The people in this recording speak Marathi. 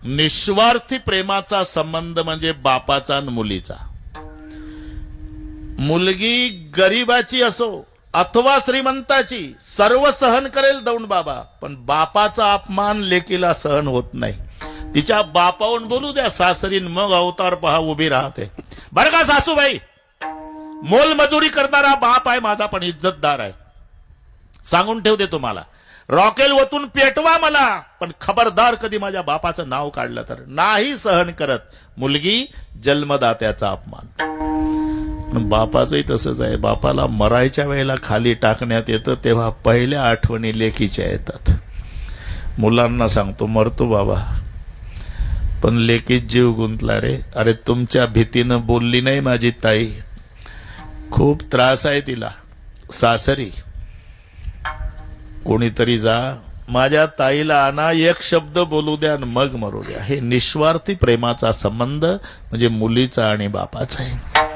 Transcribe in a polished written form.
निस्वार्थी प्रेमाचा संबंध म्हणजे बापाचा आणि मुलीचा. मुलगी गरीबाची असो अथवा श्रीमंताची सर्व सहन करेल दौंड बाबा, पण बापाचा अपमान लेकीला सहन होत नाही. तिच्या बापाहून बोलू द्या सासरीन, मग अवतार पहा उभी राहते. बरं का सासूबाई, मोलमजुरी करणारा बाप आहे माझा, पण इज्जतदार आहे. सांगून ठेवते तुम्हाला, रॉकेल वतून पेटवा मला, पण खबरदार कधी माझ्या बापाचं नाव काढलं तर नाही सहन करत. मुलगी जन्मदात्याचा अपमान. बापाचंही तसंच आहे. बापाला मरायच्या वेळेला खाली टाकण्यात येतं तेव्हा पहिल्या आठवणी लेकीच्या येतात. मुलांना सांगतो मरतो बाबा, पण लेकीत जीव गुंतला रे. अरे तुमच्या भीतीनं बोलली नाही माझी ताई, खूप त्रास आहे तिला सासरी. कोणीतरी जा माझ्या ताईला आणा, एक शब्द बोलू द्या आणि मग मरू द्या. हे निस्वार्थी प्रेमाचा संबंध म्हणजे मुलीचा आणि बापाचा आहे.